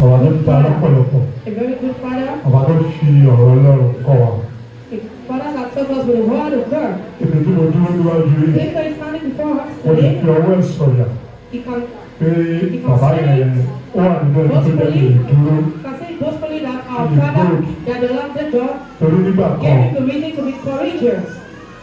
Bàbá tó ta lọ́pọ̀lọpọ̀. A very good father. Bàbá tó fi ọ̀rọ̀ Ọlọ́run kọ́ wa. A father that taught us with the word of God. Èmi tí mo dúró níwájú yìí. If he is standing before us Mo lè today, fi ọwọ́ ẹ̀ sọ̀yà. he can Pé bàbá yẹn ó wà nínú ẹni tó jẹ́ lè dúró. say boastfully that our father, that the Lord the God, Torí nígbà gave kan, him the reason to be courageous.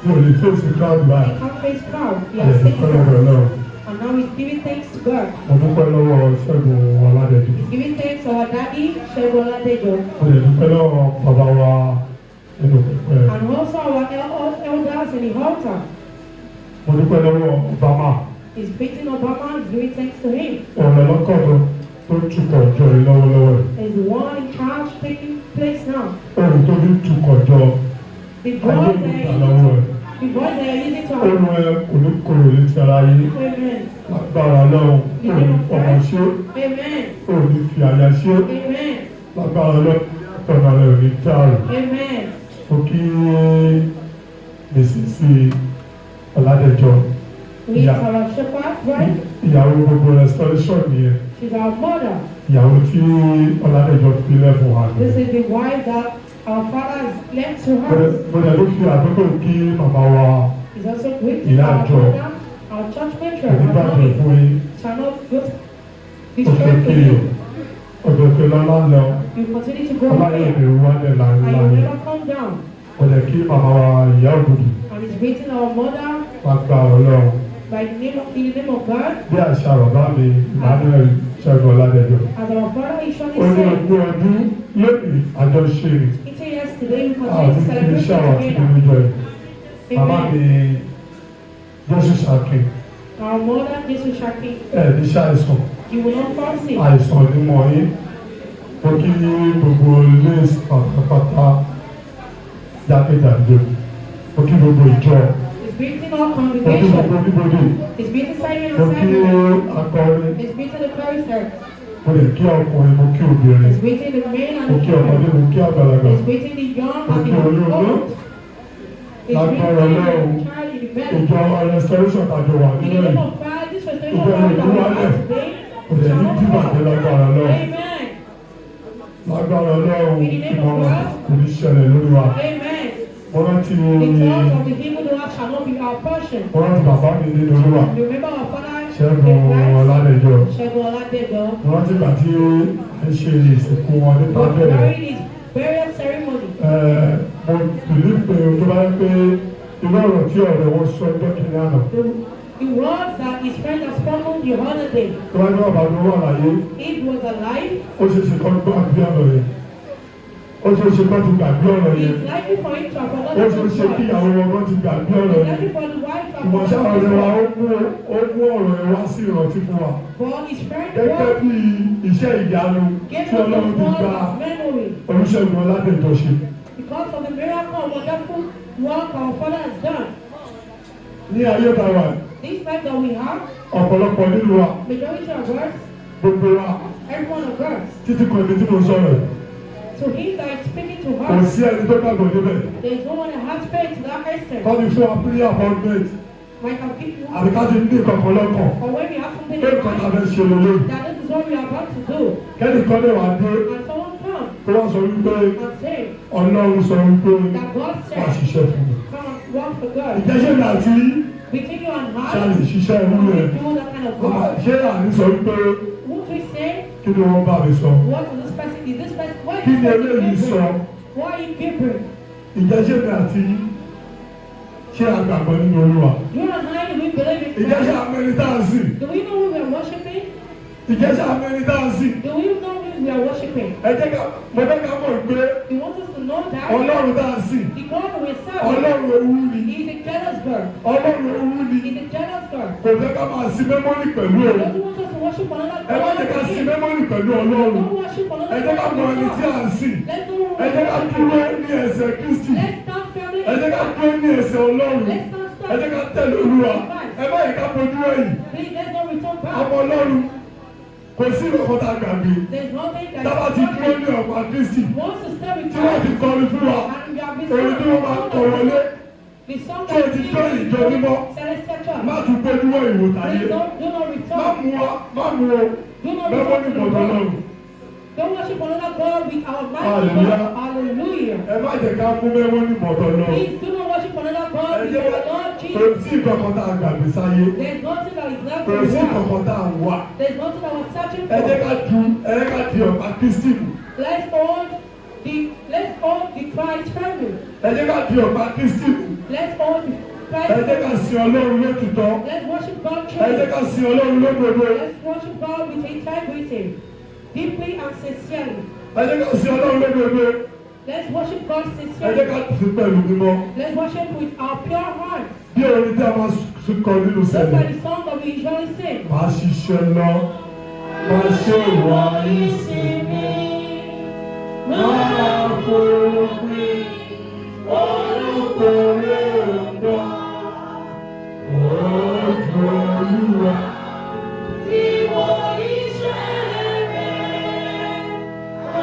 mo lè fèsì crowd He báyìí. can't face crowd. He Mo lè has dúpẹ́ taken lọ́wọ́ us. Ọlọ́run. And now he's giving thanks to God. Mo dúpẹ́ lọ́wọ́ Ṣẹ́gun Ọládẹ̀jọ. He's giving thanks to our daddy, Shegun Oladejo. Mo lè dúpẹ́ lọ́wọ́ bàbá wa nínú pẹ̀pẹ́. And also our elders in the altar. Mo dúpẹ́ lọ́wọ́ Obama. He's beating Obama, he's giving thanks to him. Ọ̀rẹ́ lọ́kọ̀ọ̀dọ̀ tó tukọ̀ jọ yìí lọ́wọ́lọ́wọ́ rẹ̀. He's the one in charge taking place now. Ohun tó ní tukọ̀ jọ The ayé voice ìgbà lọ́wọ́ rẹ̀. they are using to Ohun ẹ kò ní kúrò létí ara yìí. Amen. Lágbára Ọlọ́run, kò ní ọmọ ṣe, Amen. kò ní fi àyà ṣe. Amen. Lágbára Ọlọ́run, tọ̀nà rẹ̀ ò ní dáàrú. Amen. Mo kí Mrs. Ọládẹ̀jọ. We are our shepherd, right? Ìyàwó gbogbo restoration nìyẹn. She's our mother. Ìyàwó tí Ọládẹ̀jọ fi lẹ́fún wa This nìyẹn. is the wife that our father has left to us. Mo dẹ̀ ló fi àdúgbò kí màmá wa He's also great. ìyá Our àjọ mother, our church matron, our onígbàgbọ́ fún mommy, yín. shall not go Òkè destroy for kiri you. òkè lọ́lá lọ. You continue to go Ọláyé higher, ìbẹ̀rù wá lẹ̀ and láńlá you yẹn. never come down. Mo dẹ̀ kí màmá wa ìyá ògùdù And he's greeting our mother wá gba Ọlọ́run. by the name of, in the name of God. Bí àṣà bàbá mi Emmanuel Ṣẹ́gun Ọládẹ̀jọ. As our father is Ó surely ní said, ogún ọdún lónìí àjọṣe ni. it's yesterday we Àwọn continue to tí kì í celebrate ṣàwọ̀ tí together. kì í jọ yìí. Bàbá mi Jésù Ṣàkín. Our mother, Jesus Shaki, Ní ṣàìsàn. you will not fall sick. Àìsàn ní mọ̀ yín. Mo kí gbogbo ilé pátápátá jákèjádò. Mo kí gbogbo ìjọ. He's greeting all Mo kí gbogbo congregation. oníbodè. He's greeting Simon Mo and kí Simon. akọrin. He's greeting the chorister. Mo lè kí ọkùnrin, mo kí obìnrin. He's greeting the men Mo and the kí ọmọdé, children. mo kí àgbàlagbà. He's greeting the young and the old. He's Lágbára greeting Ọlọ́run. the child in the bed. Ìjọ restoration tàjọ wà In nínú the name ẹ̀. of God, this restoration Ìjọ of ìlú our wálẹ̀. lives today Kò dẹ̀ ní shall not dìbàjẹ́ fall. lágbára Ọlọ́run. Amen. Lágbára Ọlọ́run In the name of ìmọ̀ràn God. kò ní ṣẹlẹ̀ lórí wa. Amen. Mo rántí The thoughts of the evil doer shall not be our portion. mo rántí bàbá mi nínú Olúwa. Remember our father, Ṣẹ́gun Ọládẹ̀jọ. Shegun Oladejo, Mo rántí ìgbà tí à ń ṣe ìsìnkú wọn nípa was bẹ̀rẹ̀. buried his burial ceremony. Mo bìlí pé tó bá yẹ pé irú ọ̀rọ̀ tí ọ̀rẹ́ wọn sọ ẹgbẹ́ kìíní àná. The words that his friend has spoken the other day, Tó bá yẹ kí bàbá mi wà láyé, it was alive. ó ṣe ṣe kọ́ gbọ́ àgbé ọ̀rọ̀ yẹn. Ó ṣe ṣe kọ́ ti gbàgbé ọ̀rọ̀ yẹn. It's likely for him to have Ó forgotten ṣe those ṣe kí words. ìyàwó wọn kan ti gbàgbé ọ̀rọ̀ It's yẹn. likely for the wife to have Ìmọ̀ṣẹ́ forgotten ọ̀rẹ́ wa those ó words. mú ọ̀rọ̀ yẹn wá sí ìrántí fún wa. But his friend Gẹ́gẹ́ was bí iṣẹ́ ìyanu gave tí us Ọlọ́run those ti words gba of memory Olúṣẹ́gun Ọládẹ̀jọ ṣe. because of the miracle and wonderful work our Father has done. Ní ayé tàwa, This life that we have, ọ̀pọ̀lọpọ̀ nínú wa, majority of us, gbogbo wa, every one of us, títí kan ibi tí mo sọ̀rọ̀ yìí. to him that is speaking to Kò us, sí ẹni tó gbàgbọ́ níbẹ̀. there is no one that has faith to that extent. Kọ́ ni fún wa prayer appointment. Might have given you, Àbí ká ti ní ìkọ̀kan lọ́kàn. or when we have something Pé in nǹkan ta mind, fẹ́ ṣe lélẹ̀. that this is what we are about to do, Kẹ́nìkan lè wá dé and someone come tó wá sọ wípé and say Ọlọ́run sọ wípé that God wá said, ṣiṣẹ́ fún mi. come and work for God. Ìjẹ́sẹ̀ mi àti Between you and ṣáà I, lè ṣiṣẹ́ we irú rẹ̀. do that kind of work. Ṣé àní sọ wípé Won't we say, kí ni wọ́n bá mi sọ? what is this person, is this person, why is Kí this ni person eléyìí sọ? Gabriel? Why are you Gabriel? Ìjẹ́sẹ̀ mi àti ṣé àgbàgbọ́ nínú Olúwa? You and I, do we believe in Ìjẹ́sẹ̀ Christ? àmẹ́ni tá a sìn. Do we know who we are worshiping? Ìjẹ́sẹ̀ àmẹ́ni tá a sìn. Do we know who we are worshiping? Ẹ jẹ́ ká mo fẹ́ ká mọ̀ pé He wants us to know that Ọlọ́run tá a sìn. the God we serve Ọlọ́run ewu ni. is a jealous God. Ọlọ́run ewu ni. He's a jealous God. Kò fẹ́ ká máa sin mẹ́mọ́rì pẹ̀lú He òun. doesn't want us to worship another Ẹ má God. jẹ́ ká sin Don't mẹ́mọ́rì pẹ̀lú Ọlọ́run. worship Ẹ another jẹ́ ká mọ ẹni tí God. à ń sìn. Let's do Ẹ jẹ́ ká dúró ní ẹsẹ̀ Kristi. Let's stand firmly. Ẹ jẹ́ ká dúró ní ẹsẹ̀ Ọlọ́run. Let's stand Ẹ jẹ́ firmly. ká tẹ̀lé Olúwa. Ẹ má yẹ ká fojú ẹ̀yìn. Please, let's not return back. Ọmọ Ọlọ́run kò sí ìrọ̀kọ́ tá a gbàgbé. There's nothing that Tábà ti dúró ní ọ̀pá Kristi. wants to stay with Tí wọ́n ti us. kọrin fún wa. And we have been Orin tí wọ́n máa ń kọ wọlé. the song Tí o ti jọ́ ìjọ mímọ́. Celestial Church. Má tún gbójú wọ ìwò táyé. Please do not Má return. mú o Do not mẹ́mọ́rì return to the pọ̀tọ́ world. lọ́run. Don't worship another God with our mighty Hallelujah. God. Hallelujah. Ẹ má jẹ́ ká mú mẹ́wọ́n ní mọ̀tọ́ lọ. Please do not worship another God with our Lord Kò Jesus. sí ìkọ̀kan tá a gbàgbé sáyé. There's nothing that is left Kò to sí work. ìkọ̀kan tá a wà. There's nothing that we're searching Ẹ jẹ́ ká for. di ọ̀pá Kristi mú. Let's hold the Christ family. Ẹ jẹ́ ká di ọ̀pá Kristi mú. Let's hold the Christ Ẹ jẹ́ ká family. sin Ọlọ́run lótìtọ́. Let's worship God Ẹ jẹ́ ká truly. sin Ọlọ́run lódodo. Let's worship God with integrity, deeply and sincerely. Ẹ jẹ́ ká sin Ọlọ́run lódodo. Let's worship God Ẹ jẹ́ sincerely. ká tì pẹ̀lú mímọ́. Let's worship with our pure hearts. Bí orin tí a máa kọ nínú Those sẹ́lẹ̀. are the songs that we usually sing. Máa ṣiṣẹ́ lọ, máa ṣe ìwà ìsinmi, máa fòpin orúkọ rẹ̀ gbọ́. Ojú Olúwa. Ìwọ iṣẹ́ rẹ̀,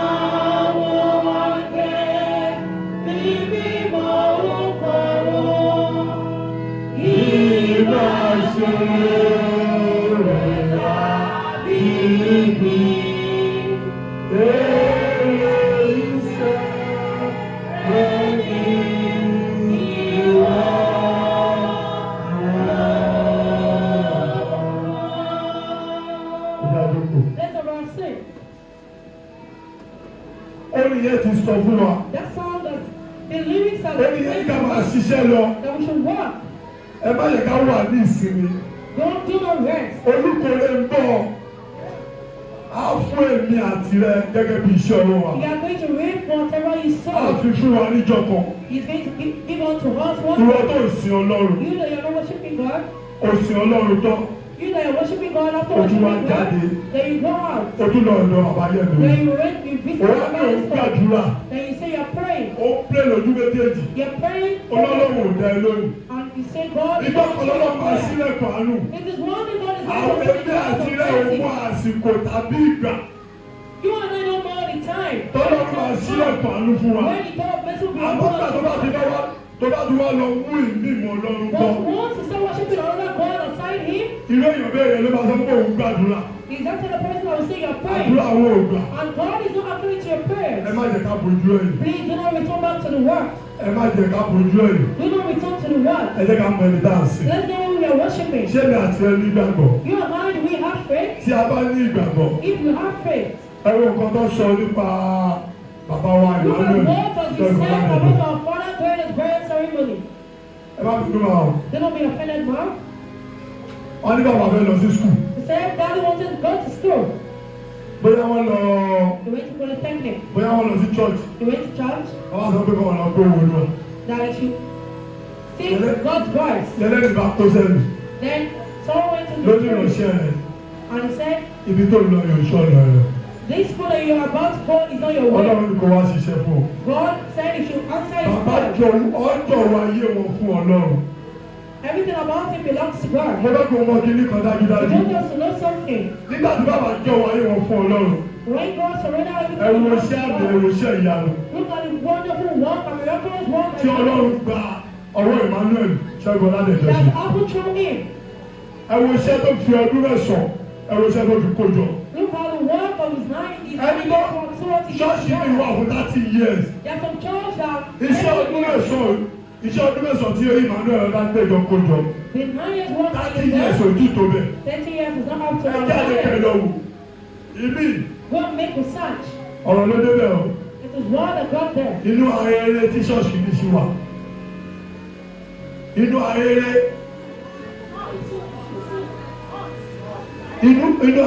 àwọn ọ̀gbẹ́ ní mímọ́ orúkọ wọn. Ìbá ṣe rẹ̀ lábí mi. Èrè iṣẹ́ rẹ̀ ní ìwọ. Let's around sing. Orin yẹn ti sọ fún wa. That song that the lyrics are Orin yẹn ká máa ṣiṣẹ́ lọ. that we should work. Ẹ má yẹ ká wà ní ìsinmi. Don't do no rest. Olúkòrè ń bọ̀. Á fún èmi àti rẹ gẹ́gẹ́ bí iṣẹ́ ọwọ́ wa. We are going to reap whatever you Á sow. fi fún wa níjọ́ kan. He's going to give unto us one Ìwọ tó day. ń sin Ọlọ́run. You that you're not worshiping God, O sin Ọlọ́run tán. you that you're worshiping God after Ojú worshiping wa God, jáde. then you go out. O tún lọ ọ̀dọ̀ àbáyẹ̀mí. Then you visit Òun the ní òun pastor. gbàdúrà. Then you say you're praying. Ó pè lójú méjèèjì. You're praying. Ọlọ́run ò dá ẹ lóyún. And you say God is Ìgbà not kan lọ́lọ́ máa prayer. sílẹ̀kùn àánú. It is one thing God is Àwọn not ẹgbẹ́ àti rẹ̀ ò mú àsìkò tàbí ìgbà. You and I don't know the time. Tọ́lọ́ máa sílẹ̀kùn àánú fún wa. When the door of blessing will be Àmọ́ gbà tó bá ti opened. bá wá tó bá ti wá lọ mú ìní ìmọ̀ Ọlọ́run But gbọ́. once you start worshiping another God aside Him, Irú èèyàn bẹ́ẹ̀ yẹn ló máa sọ pé òun gbàdúrà. is that the person that will say you're praying. Àdúrà àwọn ògbà. And God is not accurate to your prayers. Ẹ má jẹ́ ká bojú ẹ̀yìn. Please do not return back to the work. Ẹ má jẹ́ ká bojú ẹ̀yìn. Do not return to the work. Ẹ jẹ́ ká mọ ẹni tá à ń sìn. Let's know who we are worshiping. Ṣé mi àti ẹ ní ìgbàgbọ́? You and I, do we have faith? Tí a bá ní ìgbàgbọ́, If you have faith, ẹ wo nǹkan tó sọ nípa bàbá wa look at Emmanuel. what has been said about our father during his burial ceremony. Ẹ má bínú wa o. Do not be offended, Mom. Wọ́n ní bàbá fẹ́ lọ sí skul. He said Daddy wanted to go to school. Bóyá wọ́n lọ He went to polytechnic. bóyá wọ́n lọ sí church. He went to church. Wọ́n wá sọ pé kọ́ wọn lọ pé òun lọ. That I should sing God's voice. Lẹ́lẹ́ni bá kó sẹ́nu. Then someone went to the Lójú church ìránṣẹ́ rẹ̀. and he said, Ibi tó lọ yóò ṣọ́ lọ rẹ̀. this school that you are about to go is not your way. Ọlọ́run kò wá ṣiṣẹ́ fún ọ. God said you should answer his Bàbá prayer. jọ ọjọ́ wa yé wọn fún Ọlọ́run. Everything about him belongs to God. Mo fẹ́ kó mọ kíní kan He dájúdájú. wants us to know something. Nígbà tí bàbá jọ wa yé wọn fún Ọlọ́run. When God surrendered everything Ẹ wo belongs iṣẹ́ to àmì ẹ God. wo iṣẹ́ ìyanu. Look at the wonderful work and miraculous work Tí Ọlọ́run gba ọwọ́ Emmanuel Ṣẹ́gun Ọládẹ̀jọ́ that sí. happened through him. Ẹ wo iṣẹ́ tó fi ọdún mẹ́sàn-án. Ẹ wo iṣẹ́ tó fi kó jọ. Look how the work of his mind is Ẹni tó ṣọ́ọ̀ṣì mi wà fún 30 years. There's some church that Iṣẹ́ ọdún mẹ́sàn-án tí Emmanuel Ọládẹ̀jọ́ kó jọ. the 9 years work 30 years ojú tó bẹ̀. 30 years is not up to Ẹ our jáde life. kẹlọ wò. Ìmí Go and make research. ọ̀rọ̀ ló débẹ̀ o. It is word that got there. Inú ayẹyẹ tí ṣọ́ọ̀ṣì mi ṣì wà. Inú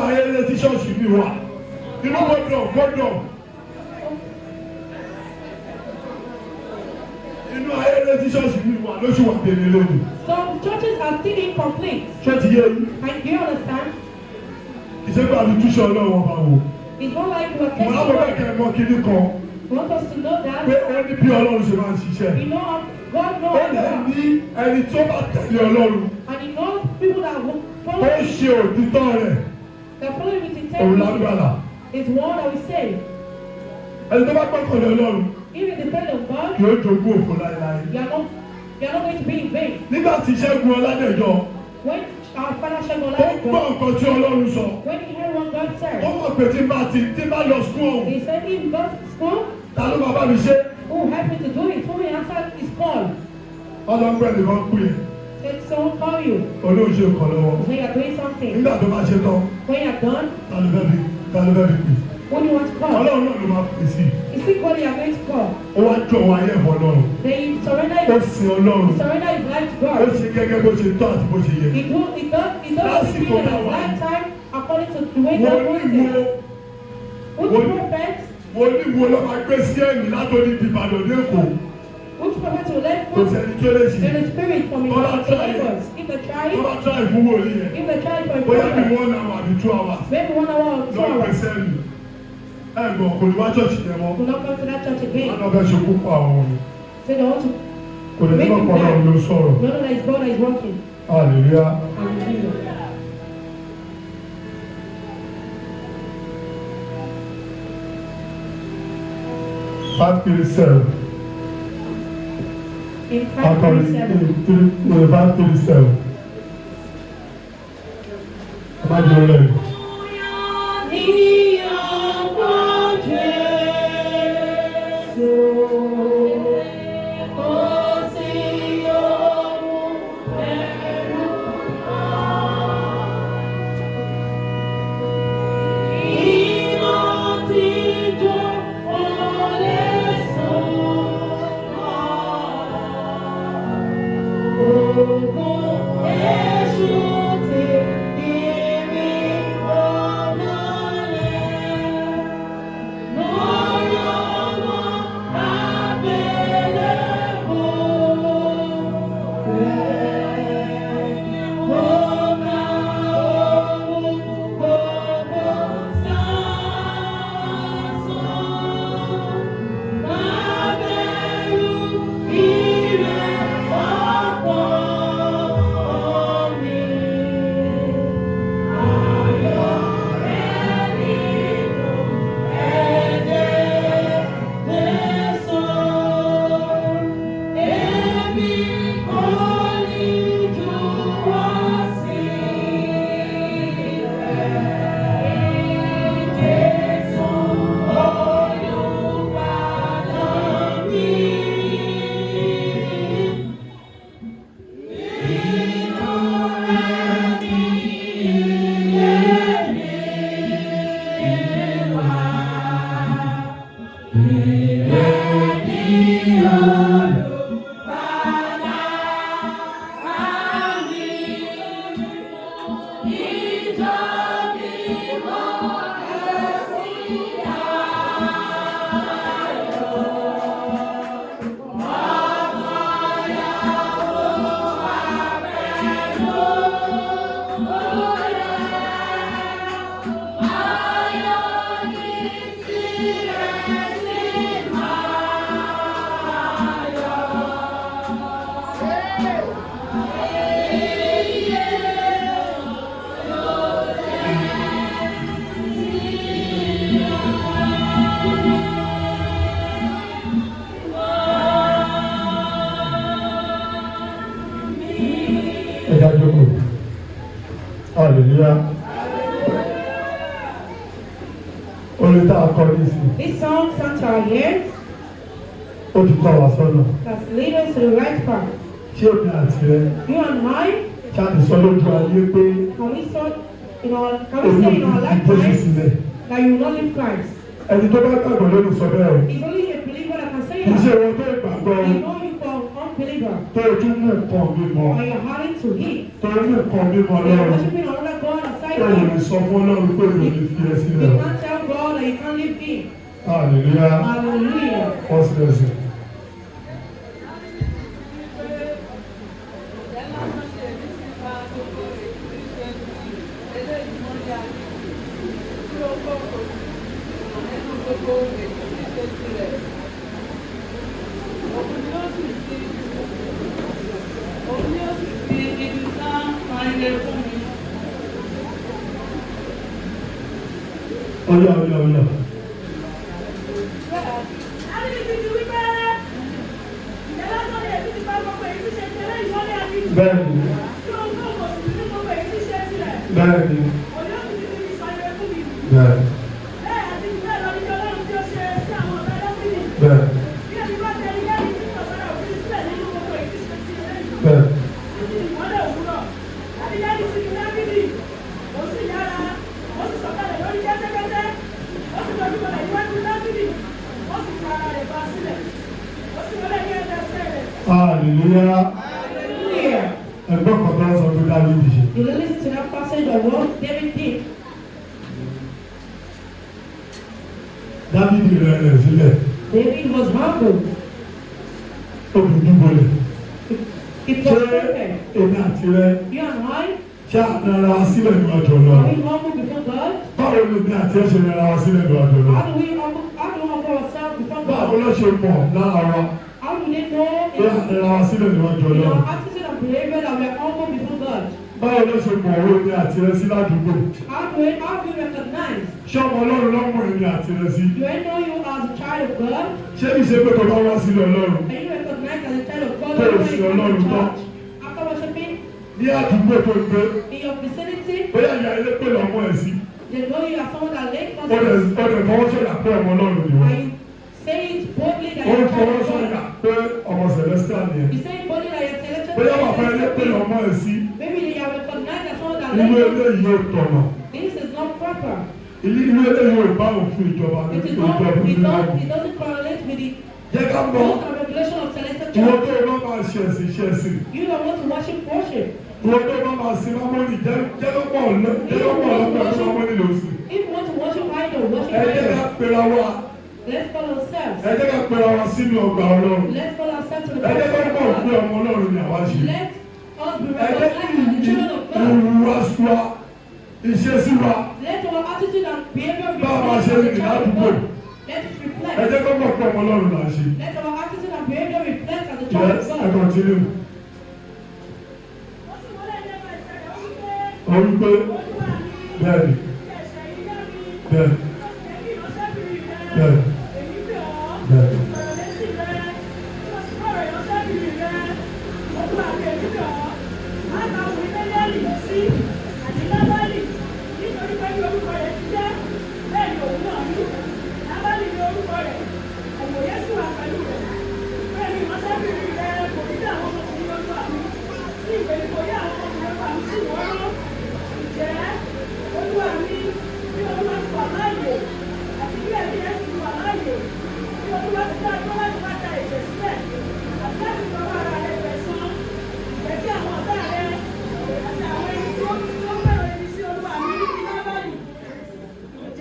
ayẹyẹ tí ṣọ́ọ̀ṣì mi wà. Inú gbọ́dọ̀. Inú ayẹyẹ tí ṣọ́ọ̀ṣì mi wà lóṣù wà tẹ̀lé lónìí. Some churches are still incomplete. Ṣé ti yé yín? And do you understand? Ìṣègùn àti túṣọ ọlọ́run ọba wò. It's not like we are Mo lábọ̀ bẹ́ẹ̀ kẹ́ ẹ mọ kíní kan You want us to know that? pé ó ní bí ọlọ́run ṣe máa ń ṣiṣẹ́. You know, God knows Ó lè God. ní ẹni tó bá tẹ̀lé ọlọ́run. And He knows people that will Ó follow ṣe òtítọ́ rẹ̀. that follow with Òun integrity. lágbára. Is one that we say. Ẹni tó bá gbọ́kànlé ọlọ́run If you depend on God, yóò jogún òfò láéláé. you are not going to be in vain. Nígbà tí Ṣẹ́gun Ọládẹ̀jọ́ When our Father Shegun tó gbọ́ Oladipo, nǹkan tí ọlọ́run sọ, when he heard what God God said. Wọ́n mọ̀ pé tí bá lọ school. He said, if you go to school, Ta ló máa bá mi ṣe? who will help me to do it? Who will answer his call? Ọlọ́pẹ́ nìkan kú yẹn. Let someone call you. Olóòṣè kan lọ́wọ́. When you are doing something. Nígbà tó bá ṣe tán. When you are done. Ta ló fẹ́ bí pè? When you want to call. Ọlọ́run náà ló máa pè sí. Is it God you are going to call? Ó wá jọ wọn ayé ẹ̀fọ́ Ọlọ́run. Then you surrender Ó sin Ọlọ́run. his life to God. Ó ṣe gẹ́gẹ́ bó ṣe tọ́ àti bó ṣe yẹ. He does everything in his lifetime according to the way God wants it. Which prophet? Wòlíwo ló máa gbé sí ẹ̀yìn látòní di Ìbàdàn ní Èkó. Which prophet will let Kò sẹ́ni tó lè ṣe. in the spirit from his Tọ́lá try. neighbors? If they try Tó bá try fún wòlíì yẹn. if they try for a Bóyá bí prophet, 1 hour àbí 2 hours. maybe 1 hour or 2 Lọ́ọ́ hours, pèsè ẹ̀yìn. Ẹ̀gbọ́n kò ní wá ṣọ́ọ̀ṣì yẹn mọ́. will not come to that church again. Wọ́n náà fẹ́ ṣe púpọ̀ àwọn ọ̀run. Say they want to Kò lè nígbà pọ̀ náà ló sọ̀rọ̀. know that it's God that is working. Hallelujah. Hallelujah. Part 37. In Akọrin 5:37. Part 37. Ẹ má jẹ́ ọ̀rẹ́ rẹ̀. Hallelujah. Orin tá a kọ ní sí. This song comes to our ears. Ó ti tọ́ wa sọ́nà. That's lead us to the right path. Ṣé èmi àti rẹ? You and I, Ṣáàtì sọ lójú ayé pé can we say in our Jésù lifetime sílẹ̀. that you will not leave Christ? Ẹni tó bá gbàgbọ́ lórí sọ bẹ́ẹ̀ o. It's only a believer that can say Kì í ṣe that. wọn tó gbàgbọ́ I know you for unbeliever. tó ojú mú nǹkan mi mọ́. When you're hurrying to him, Tó mú nǹkan mi mọ́ when you're lọ́rùn. worshiping another God aside Ó from lè him, sọ fún Ọlọ́run pé mi ò ní fi ẹ you sílẹ̀ o. can't tell God that you can't leave him. Hallelujah. Hallelujah. First lesson. Oya. Bẹ́ẹ̀ni. Bẹ́ẹ̀. Bẹ́ẹ̀. Bẹ́ẹ̀. Hallelujah. Ẹgbẹ́ kọ̀ọ̀kan sọ pé Dávídì ṣe. You listen to that passage of what David did. Dávídì rẹ̀ sílẹ̀. David was humble. Ó fi dúbọ̀lẹ̀. He prostrated. Èmi àti rẹ̀. You and I. Ṣé àdára sílẹ̀ níwájú Are Ọlọ́run? we humble before God? Báwo ni èmi àti ẹ̀ ṣe rẹra wa sílẹ̀ níwájú Ọlọ́run? How do we humble ourselves before Báwo God? ló ṣe mọ̀ lára wa? How do they know Pé àdára wa sílẹ̀ níwájú in Ọlọ́run? our attitude and behavior that we are humble before God? Báwo ló ṣe mọ̀ owó èmi àti rẹ̀ sí ládùúgbò? How do we recognize? Ṣé ọmọ Ọlọ́run lọ́mọ èmi àti rẹ̀ sí? Do I know you as a child of God? Ṣé ìṣe pé tó bá wá sílẹ̀ Ọlọ́run? Are you recognized as a child of God Tó o when sí you come Ọlọ́run to tán? church? After worshiping, Ní àdúgbò tó ń gbé, in your vicinity, bóyá ìyá ilé pè lọ́mọ ẹ̀ sí. they know you as someone that lays Ó lè fọwọ́ sọ̀yà pé ọmọ Ọlọ́run ni wọ́n. and you say it boldly that Ó you're ń a child fọwọ́ of sọ̀yà God. pé ọmọ Celestial ni ẹ̀. You say it boldly that you're celestial. Bóyá bàbá ilé pè lọ́mọ ẹ̀ sí. Maybe you are recognized as someone that Irú lays. eléyìí ò tọ̀nà. This is not proper. Irú eléyìí ò bá òfin ìjọba ní It is ìjọba not. It ìjọba. doesn't correlate with the Jẹ́ ká mọ̀, rules and regulation of celestial ìwọ church. tó o bá máa ṣe ẹ̀sìn ṣe ẹ̀sìn. You don't want to worship. Ìwọ tó o bá máa sin mámọ́nì jẹ́ lọ́pọ̀ lọ́pọ̀ tó mámọ́nì ló sìn. If you want to worship idol, worship Ẹ jẹ́ ká idol. pera wa, Let's call ourselves. ẹ jẹ́ ká pera wa sínú ọgbà Ọlọ́run. Let's call ourselves to the Ẹ jẹ́ ká presence of mọ̀ pé God. ọmọ Ọlọ́run ni àwa ṣe. Let us be Ẹ jẹ́ recognized as the children of God. ìhùwàsí wa, ìṣesí wa, Let our attitude and behavior bá a máa reflect ṣe as the rìn child of ládùúgbò. God. Let it Ẹ reflect. jẹ́ ká mọ̀ pé ọmọ Ọlọ́run là ń ṣe. Let our attitude and behavior reflect as the child Yes, of I God. continue. Ó wí pé bẹ́ẹ̀ni, bẹ́ẹ̀ni, bẹ́ẹ̀ni, bẹ́ẹ̀ni.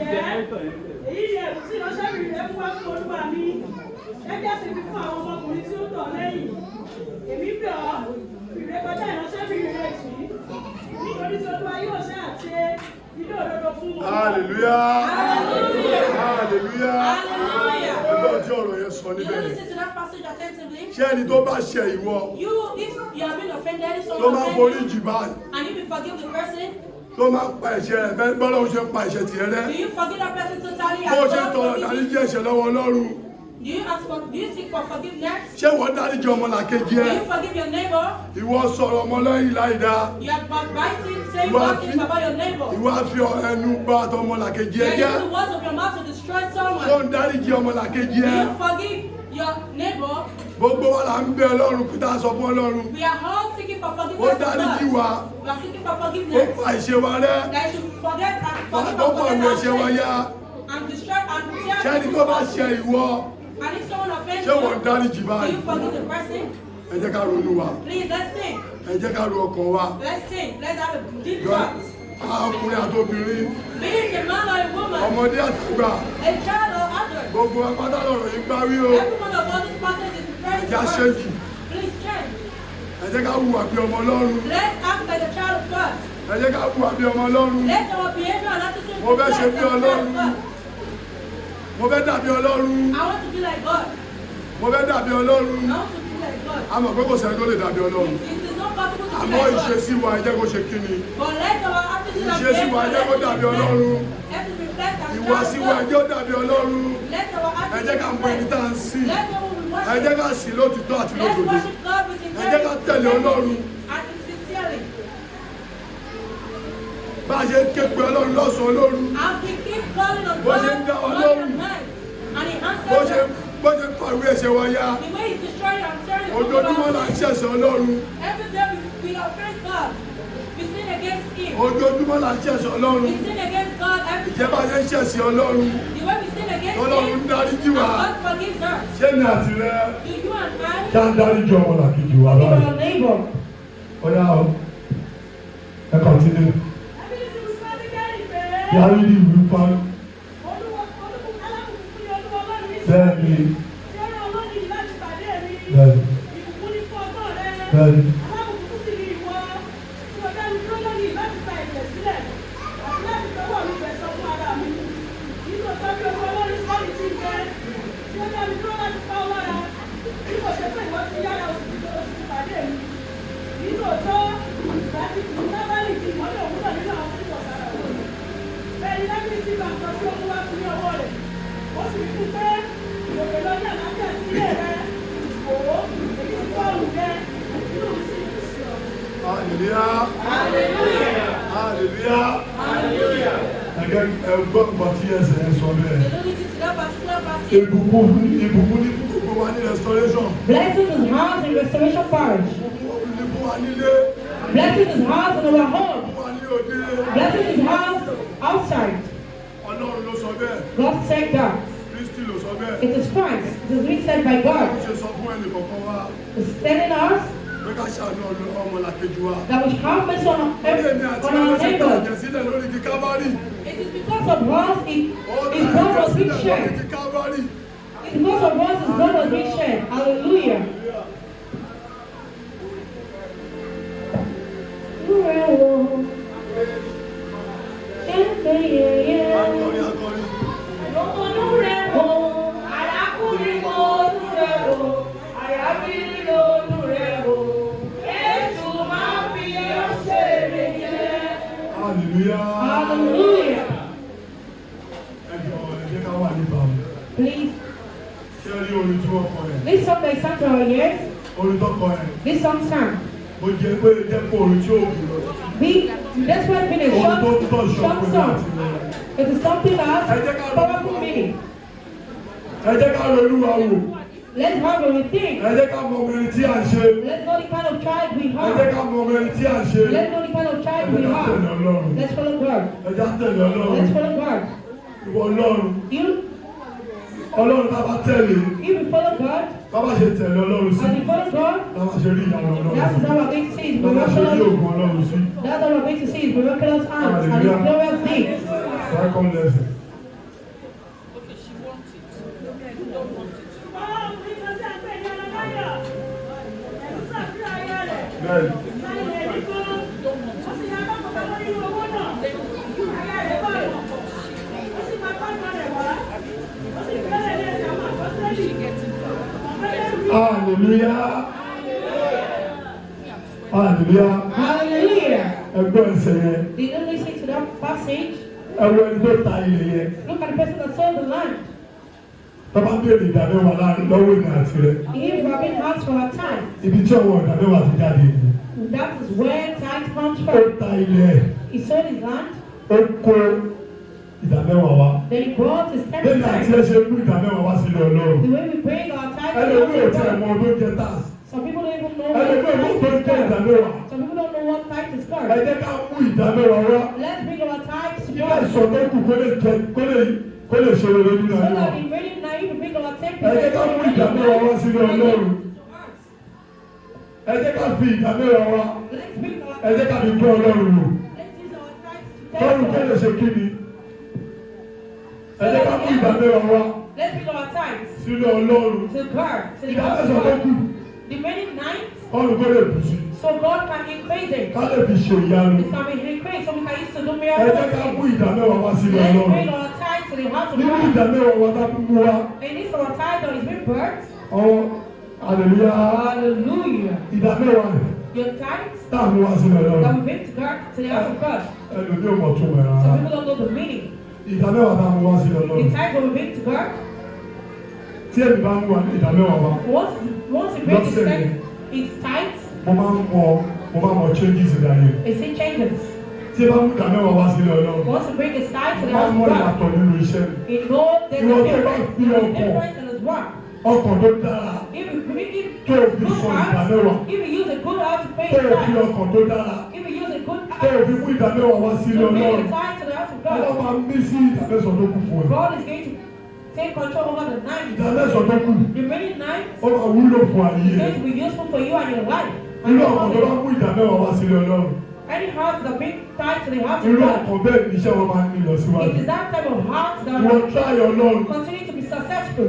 Èyí ni ẹ̀bùn tí ìránṣẹ́bìnrin rẹ̀ fún wá fún olúwa mi. Gẹ́gẹ́ sì fi fún àwọn ọmọkùnrin tí ó tọ̀ lẹ́yìn. Èmi bẹ̀ ọ́, ìrékọjá ìránṣẹ́bìnrin rẹ̀ jì í. Nítorí tí olúwa yóò ṣe àṣe ilé òdodo fún wọn. Hallelujah. Hallelujah. Hallelujah. Hallelujah. Ẹgbẹ́ tí ọ̀rọ̀ yẹn sọ You níbẹ̀. listen to that passage attentively. Ṣé ẹni tó bá ṣe ìwọ You, if you have been offended, tó someone máa forí offended jì you, báyìí and you will forgive the person, tó máa pa ẹ̀ṣẹ̀ rẹ̀ bẹ́ẹ̀ bọ́lá ó ṣe pa ẹ̀ṣẹ̀ tiẹ̀ rẹ́. do you forgive that person totally Bó o and ṣe God tọrọ forgive you? ìdáríjì ẹ̀ṣẹ̀ lọ́wọ́ Ọlọ́run. Do you seek for forgiveness? Ṣé wọ́n dáríjì ọmọlàkejì Do ẹ? you forgive your neighbor? Ìwọ sọ̀rọ̀ ọmọ lẹ́yìn láì dáa. You are backbiting, saying You are bad things about your neighbor. Ìwọ á fi ẹnu bá ọmọlàkejì You ẹ are jẹ́. using the words of your mouth to destroy Ṣé someone. ó ń dáríjì ọmọlàkejì Do ẹ? you forgive your neighbor? Gbogbo wa là ń bẹ Ọlọ́run kí tá a sọ fún Ọlọ́run. We are all seeking for Ó forgiveness from dáríjì God. wa. We are seeking for Ó forgiveness. pa ìṣe wa rẹ́. That you should forget and forgive Ó pa ìwé ẹ̀ṣẹ̀ wa and yá. destroy and tear Ṣé ẹni tó bá ṣe ìwọ? And if someone offends Ṣé wọ́n you, dáríjì do báyìí? you forgive the person? Ẹ jẹ́ ká ronú wa. Please, let's think. Ẹ jẹ́ ká ro ọkàn wa. Let's think. Let's have a deep Yọ thought. ọkùnrin àti obìnrin, Be it a man or a woman, ọmọdé àtàgbà, a child or adult, gbogbo apátá lọ̀rọ̀ yìí gbá wí o. every one of us this passage is referring Ẹ jẹ́ to us. aṣẹ́jì. Please change. Ẹ jẹ́ ká hùwà bí ọmọ Ọlọ́run. Let's act like a child of God. Ẹ jẹ́ ká hùwà bí ọmọ Ọlọ́run. Let our behavior and attitude Mo fẹ́ ṣe reflect bí the child Ọlọ́run. of God. Mo fẹ́ dàbí Ọlọ́run. I want to be like God. Mo fẹ́ dàbí Ọlọ́run. I want to be like God. A mọ̀ pé kò sẹ́ni tó lè dàbí Ọlọ́run. It is not possible to be Àmọ́ like God. ìṣesí wa ẹ jẹ́ kó ṣe kíni. But let our attitude and Ìṣesí wa ẹ jẹ́ kó dàbí Ọlọ́run. Let it reflect as Ìwàsí wa ẹ child of jẹ́ ó God. dàbí Ọlọ́run. Let our Ẹ attitude jẹ́ ká mọ ẹni tá à ń sìn. Let what we Ẹ worship. jẹ́ ká sìn lótìtọ́ àti Let's lódodo. worship God with Ẹ jẹ́ ká tẹ̀lé Ọlọ́run. and sincerely. bá a ṣe ń ké pe Ọlọ́run lọ́sàn-án lóru. As we keep calling on Bó God, ṣe ń dá wa morning lóhùn. and night, and He Bó answers ṣe us. bó ṣe pàrọ̀ ẹ̀ṣẹ̀ wa ya. The way He's destroying and tearing Ojoojúmọ́ là ń ṣẹ̀ṣẹ̀ Ọlọ́run. Every day we offend God. We sin against Him. Ojoojúmọ́ là ń ṣẹ̀ṣẹ̀ Ọlọ́run. We sin against God every Ìjẹ́ day. bá a ṣe ń ṣẹ̀ṣẹ̀ Ọlọ́run. The way we sin against Ọlọ́run ń Him, dáríjì wá. God forgives us. ṣé ní àti rẹ Do you and I? ká ń dáríjì ọmọ làkejì wa Give báyìí? our neighbor. Ọ̀yá o, ẹ kọ̀ntínú. Ẹbí ní ti sọ ní kẹ́yìn pé. Yàrá ìlú ìlú pa Olúwa alábùkún ní Olúwa Ọlọ́run ní bẹ́ẹ̀ ni Tí ó rán ọlọ́run yìí láti pàdé mi. bẹ́ẹ̀ ni Ìbùkún ní fún ọgbọ́n rẹ. bẹ́ẹ̀ ni. Alábùkún sì ni ìwọ. Tí o dá mi dúró lónìí láti ta ẹ̀jẹ̀ sílẹ̀. Àti láti tọwọ́ mi bẹ̀ sọ fún ara mi. Nínú ọjọ́ bí Olúwa Ọlọ́run sọ́ọ̀lì ti ń jẹ. Tí ó dá mi dúró láti pa ọ́ lára. Bí kò ṣe pé ìwọ ti yára o sì ti pàdé mi. Nínú ọjọ́ láti kù lábálì kí ìmọ́lẹ̀ òwúrọ̀ nínú àwọn tí kò sára wọn. Bẹ́ẹ̀ ni lábí sí gbàgbọ́ tí ó mú wá fún ní ọwọ́ rẹ̀. Ó sì fi pé òkè lọ ní àlàáfíà sí ilé rẹ̀. Òwò èyí ti kọ́ òun jẹ́. Inú mi sì ń sí ọ. Hallelujah. Hallelujah. Hallelujah. Hallelujah. Ẹgbẹ́ ẹgbọ́n nǹkan tí ẹsẹ̀ ẹ sọ bẹ́ẹ̀. The Lord is to that particular party. Ìbùkún Ìbùkún ní fún gbogbo wa ní restoration. Blessing is ours in Restoration Parish. Ìbùkún ní fún wa nílé. Blessing is ours in our home. Fún wa ní òde. Blessing is ours outside. Ọlọ́run ló sọ bẹ́ẹ̀. God said that. Kristi ló sọ bẹ́ẹ̀. It is Christ. It is being said by Ó God. ṣe sọ fún ẹnì kọ̀ọ̀kan wa It's telling us pé ká ṣàánú ọmọ làkejì wa. that we have mercy on Èmi àti our àwọn ṣe neighbors. tàjẹ̀ sílẹ̀ lórí igi Kábárì. It is because of us Ó His blood tàjẹ̀ was being sílẹ̀ lórí shed. igi Kábárì. It's because of us His blood was being shed. Hallelujah. Akọrin akọrin. Hallelujah. Hallelujah. Ẹ jọ̀ọ́ ẹ jẹ́ ká wà níbàámu. Please, Ṣé rí orin tí wọ́n kọ yẹn? this song that is sung to our ears, Orin tó kọ yẹn. this song sung. Mo jẹ́ pé jẹ́ pé orin tí ó wù lọ. That's why it's been a Orin tó tọ̀ short ṣọ́kùnrin àti song. ilẹ̀. It is something that has powerful meaning. Ẹ jẹ́ ká ronú wa wò. Let's have a think. Ẹ jẹ́ ká mọ ọmọ ẹni tí à ń ṣe. Let's know the kind of child we Ẹ jẹ́ have. ká mọ ọmọ ẹni tí à ń ṣe. Let's know the kind of child we Ẹ jẹ́ ká tẹ̀lé have. Ọlọ́run. Let's follow God. Ẹ jẹ́ ká tẹ̀lé Ọlọ́run. Let's follow God. Ìwọ Ọlọ́run. You, Ọlọ́run tá a bá tẹ̀lé. if we follow God, Bá bá ṣe tẹ̀lé Ọlọ́run sí. as we follow God, Bá bá ṣe rí ìyanu Ọlọ́run that is sí. how we're going to see His Bá bá ṣe rí miraculous. ògùn Ọlọ́run sí. That's how we're going to see His miraculous hands and His glorious deeds. Second lesson. Ọlọ́run ní kan sí àgbẹ̀ ní ọlọ́láyọ̀. Ẹ̀rú sàfihàn ayé rẹ̀. Bẹ́ẹ̀ni. Sáyẹn ẹ̀rí kan. Ó sì yá bákan lórí owó náà. Ayé rẹ̀ bá wọ̀. Ó sì máa pàdé rẹ̀ wá. Ó sì bẹ̀rẹ̀ ní ẹsẹ̀ àwọn àkọsílẹ̀. Hallelujah. Hallelujah. Hallelujah. Ẹgbẹ́ ẹsẹ̀ yẹn. Did you listen to that passage? Ẹwọ ẹni tó ta ilẹ̀ yẹn. Look at the person that sold the land. Tọ́ba béèrè ìdámẹ́wàá láàrin lọ́wọ́ ìgbà àti rẹ̀. If we have been asked for our time, Ibi tí ọwọ́ ìdámẹ́wàá ti jáde ni. that is where time comes Ó from. ta ilẹ̀ ẹ̀. He sold his land, Ó kó ìdámẹ́wàá wá. then he brought his Bẹ́ẹ̀ni àti tithe. ẹ ṣe mú ìdámẹ́wàá wá sílẹ̀ Ọlọ́run. The way we bring our tithe to Ẹlòmí ò the tẹ̀ house of mọ God. ọdún jẹ táàsì. Some people don't even know Ẹlòmí ò what mọ tithe tó is jẹ called. ìdámẹ́wàá. Some people don't know what tithe is Ẹ called. jẹ́ ká mú ìdámẹ́wàá wá. Let's bring our tithe to Ilé God. ìsọ̀ tó kù kó lè jẹ kó lè ṣe rere nínú So ayé wa. that in really now you bring our 10% Ẹ jẹ́ ká mú ìdámẹ́wàá wá sílẹ̀ Ọlọ́run. Ẹ jẹ́ ká fi ìdámẹ́wàá wá. Let's bring our Ẹ jẹ́ ká fi gbọ́ Ọlọ́run wò. let's use our tithe to Tọ́run kó lè thank ṣe God. kí ni? Ẹ jẹ́ ká mú ìdámẹ́wàá wá Let's bring our tithes sílẹ̀ Ọlọ́run. to God, to the house of Ìdámẹ́sàn tó God. kù, The remaining 9, ọrùn kó lè bù sí. so God can increase it. Ká lè fi ṣe ìyanu. It can be increased so we can use to do Ẹ jẹ́ ká mú miracles. ìdámẹ́wàá wá sílẹ̀ Let's Ọlọ́run. bring our tithe to the house of Nínú God. ìdámẹ́wàá wa tá mú wá, And this our tithe that is being birthed. hallelujah. Hallelujah. Ìdámẹ́wàá rẹ̀ Your tithes tá mú wá sílẹ̀ that Ọlọ́run. we bring to God, to the house of God. Ẹlòmí ò mọ̀ tó mọ̀ rárá. Some people don't know the meaning. Ìdámẹ́wàá tá mú wá sílẹ̀ The Ọlọ́run. tithe that we bring to God, Tí èmi bá mú wa ní ìdámẹ́wàá wa, once he brings his tithes, mo máa ń mọ changes ìdáyé. it changes. tí bá mú ìdámẹ́wàá wá sílẹ̀ Ọlọ́run. Wants to bring his tithe to the Wọ́n house mọ of ìyàtọ̀ God. nínú iṣẹ́. He knows there's Ìwọ a tó bá difference. fi There's a ọkàn difference in his work. ọkàn tó dára If you tó o fi good sọ heart, ìdámẹ́wàá if you use a good heart to pay tó his o fi tithe, ọkàn tó dára if you use a good tó o heart fi mú ìdámẹ́wàá wá sílẹ̀ to bring Ọlọ́run. his tithe to the house of Ọlọ́run God, máa mí sí ìdámẹ́sàn tó kù fún ẹ. God is going to take control over the night. Ìdámẹ́sàn tó kù The remaining night ó máa wúlò fún ayé is ẹ. going to be useful for you and your life. And Irú your ọkàn tó bá family. mú ìdámẹ́wàá wá sílẹ̀ Ọlọ́run. Any heart that bring tithe to the house of Irú God, ọkàn bẹ́ẹ̀ ni iṣẹ́ wọn máa ń ní lọ síwájú. it is that type of heart that Ìwọ try Ọlọ́run, continue to be successful.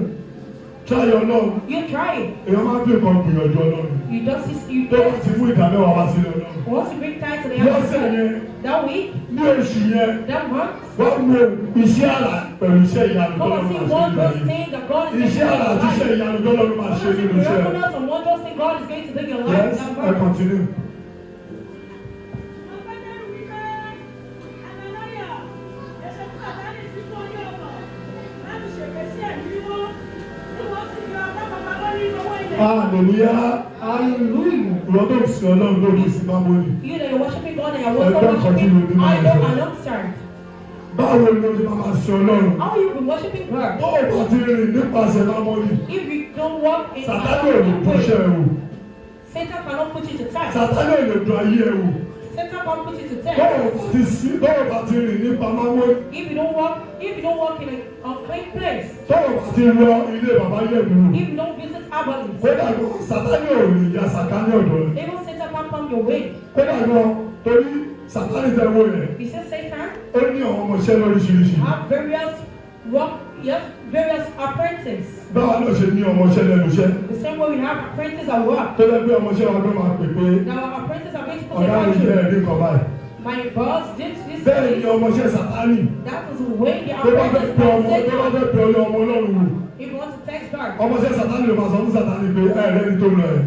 try Ọlọ́run. You try it. Èèyàn máa ń fi nǹkan gbìyànjú Ọlọ́run. You Tó bá just ti mú ìdámẹ́wàá wá sílẹ̀ Ọlọ́run. once you bring tithe to the house of Lọ́sẹ̀ God, yẹn, that week, ní oṣù yẹn, that month, wọ́n mú iṣẹ́ àrà pẹ̀lú iṣẹ́ ìyanu come tọ́lọ́run and see máa ṣe one nínú good ayé. thing that God is going to do Iṣẹ́ in àrà your àti iṣẹ́ life. ìyanu tọ́lọ́run máa ṣe nínú iṣẹ́ rẹ̀. Miraculous and wondrous thing God is going to do in your life. Yes, That I month. continue. Hallelujah. Hallelujah. Ìwọ tó ń sin Ọlọ́run lórí ìsìn máa mọ́ ni. You that you're worshiping God and you're also worshiping idol alongside. Báwo ni o ti máa sin Ọlọ́run? How you be worshiping God? Tó o bá ti rìn nípasẹ̀ máa mọ́ ni. If you don't walk in Sàtánì ò lè dún iṣẹ́ ẹ wò. Satan cannot put you to test. Sàtánì ò lè dún ayé ẹ wò. Satan cannot put you to Tó test. o bá ti rìn nípa máa mọ́ ni. If you don't walk in an unclean place, Tó o bá ti lọ ilé bàbá yẹ̀ mí wò. if you don't visit Abba's, Kódà gan, Sàtánì ò lè ya Sàtánì ọ̀dọ̀ rẹ̀. even Satan can come your way. Kódà gan, torí Sàtánì tẹ wo yẹn. He says Satan Ó ní àwọn ọmọọṣẹ́ lóríṣiríṣi. have various work, yes, various apprentices. Báwa náà ṣe ní ọmọọṣẹ́ lẹ́nu iṣẹ́. The same way we have apprentices at work. Tó lẹ́ pé ọmọọṣẹ́ wa gbọ́ máa pè pé Now our apprentices are going to ọ̀gá mi say, jẹ́ ẹ̀rí kan báyìí. my boss did this. Bẹ́ẹ̀ ni ọmọọṣẹ́ Sàtánì. That is the way the Tó bá fẹ́ apprentices pe are ọmọ Satan. ọmọ Ọlọ́run wò. If you want to text God, Ọmọọṣẹ́ Sàtánì ló máa sọ fún Sàtánì pé ẹ̀rẹ́ ni tó lọ ẹ̀.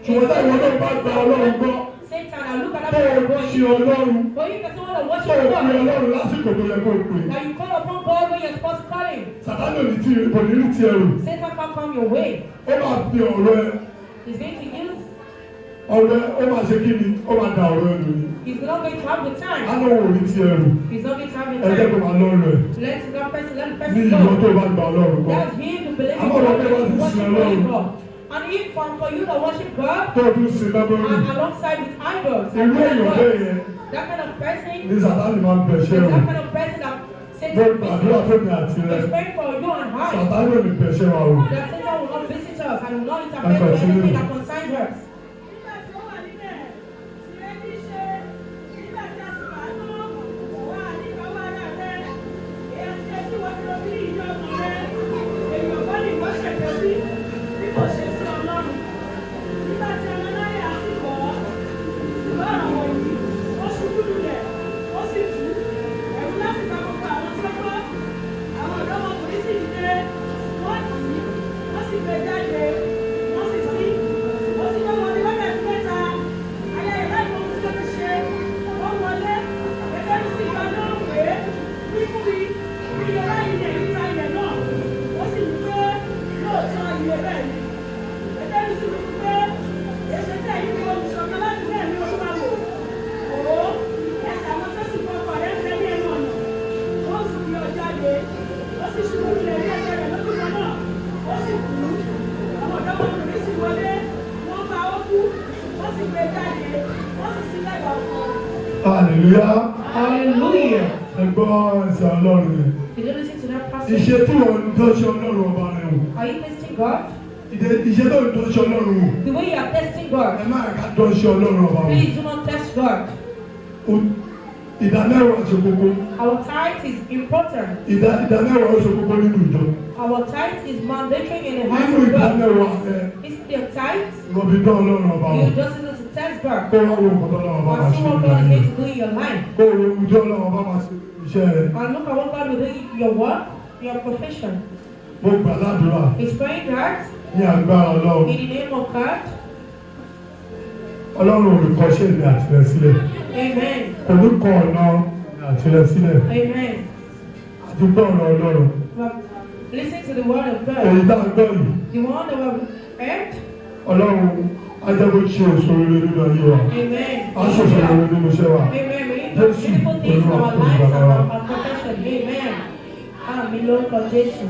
Ṣùgbọ́n táwọn náà bá gba Ọlọ́run gbọ́. Satan, I look at Tó that o person ṣe Ọlọ́run. but you can want to Tó o worship fi God. Ọlọ́run lásìkò tó yẹ kó o pè. Now you call upon God when you're supposed to call him. Sàtánì ò ní tí kò ní rí ti ẹrù. Satan can't come your way. Ó máa fi ọ̀rọ̀ ẹ. He's going to use, Ọ̀rọ̀ ẹ ó máa ṣe kí ni? Ó máa da ọ̀rọ̀ ẹ lò ní. he's not going to have the Á time. náà wò ní ti ẹrù. He's not going to have the Ẹ jẹ́ kó time. máa lọ́rọ̀ ẹ̀. Let the person Ní ìwọ tó go. bá gba Ọlọ́run gbọ́. That's him to believe in Àmọ́ God ọ̀rọ̀ tó bá and ti to sin worship Ọlọ́run. God. And if for you to worship God Tó o tún sin lọ́dọ́rùn. and alongside with idols, Irú èèyàn bẹ́ẹ̀ yẹn that kind of person ní Sàtánì máa ń bẹ̀ is ṣẹ́ o. that kind of person that Mo Satan gbàdúrà fún mi àti rẹ. is praying for you and I. Sàtánì ò ní bẹ̀ ṣẹ́ wa o. That Satan will not visit us and will not interfere with anything that concerns us. Nígbà tí ó wà níbẹ̀, tìrẹ ní ṣe, nígbà tí a sì wà náà, wà nípa wà rà rẹ̀, èyí ti ẹ tí wọ́n fi lọ bí ìjọ ọmọ rẹ̀, èyí ò bá ní ìwọ́ ṣẹ̀jẹ̀ sí, bí kò ṣe sí Ọlọ́run. Nígbà tí ọmọ náà yà sí bọ̀ ọ́, ṣùgbọ́n àwọn òbí, ó ṣubú lulẹ̀, ó sì kú, ẹ̀rù láti gba gbogbo àwọn tí ó gbọ́, àwọn ọ̀dọ́mọkùnrin sì dìde, wọ́n tì í, wọ́n sì gbé jáde, wọ́n sì sí, wọ́n sì lọ́wọ́ ní wákàtí mẹ́ta, ayẹyẹ láì mọ ohun tí ó ti ṣe, wọ́n wọlé, gẹ́gẹ́ bí sí ìgbà náà pé, wí fún mi, bí iye báyìí lè rí ta ilẹ̀ náà, ó sì wí pé lóòótọ́ iye bẹ́ẹ̀ ni. Gẹ́gẹ́ bí sí wí fún pé, èṣe tí ẹ̀yin fi olùṣọ́kan láti bẹ́ẹ̀ ní Olúwa wò, òó, ẹsẹ̀ àwọn tó sì fọkọ̀ rẹ̀ ń fẹ́ ní ẹnu ọ̀nà, wọ́n sì fi ọjà lé, ó sì ṣubú lulẹ̀ ní ẹsẹ̀ rẹ̀ lójú kan náà, ó sì kú. Àwọn ọ̀dọ́mọkùnrin sì wọlé, wọ́n bá ó kú, wọ́n sì gbé jáde, wọ́n sì sí lẹ́gbàá ọkọ̀. Hallelujah. Hallelujah. Ẹ gbọ́ ẹsẹ̀ Ọlọ́run yẹn. Did you listen to that passage? Ìṣe tí wọ́n ń tọ́ṣe Ọlọ́run ọba rẹ̀ wò. Are you testing God? Ìṣe tó ń tọ́ṣe Ọlọ́run wò. The way you are testing Ẹ God, má ká tọ́ṣe Ọlọ́run ọba wò. please do not test God. Ìdámẹ́wàá ṣe kókó. Our tithe is important. Ìdámẹ́wàá ṣe kókó nínú ìjọ. Our tithe is mandatory in the house Nínú of God. ìdámẹ́wàá ẹ It's your tithe. lọ́bi dán Ọlọ́run ọba wò. You just need to test God. Kó wá wo nǹkan tó Ọlọ́run ọba máa And ṣe see what nínú God is ayé. going to do in your life. Kó wo ojú Ọlọ́run ọba máa ṣe iṣẹ́ rẹ̀. And look at what God will do in your work, your profession. Mo gbà ládùúrà He's praying that ní agbára Ọlọ́run. in the name of God. Ọlọ́run olùkọ́ṣẹ́ ìrìn àtìlẹ́ sílẹ̀. Amen. Olùkọ́ ọ̀nà àtìlẹ́ sílẹ̀. Amen. Àti gbọ́ ọ̀rọ̀ Ọlọ́run. Well, listen to the word of Èyí God. tá a gbọ́ yìí. The one that we heard. Ọlọ́run ajẹ́bó ṣe èso rere nínú ayé wa. Amen. A ṣòṣò rere nínú iṣẹ́ wa. Amen. May you beautiful things in our lives and our profession. Amen. Àmín lórúkọ Jésù.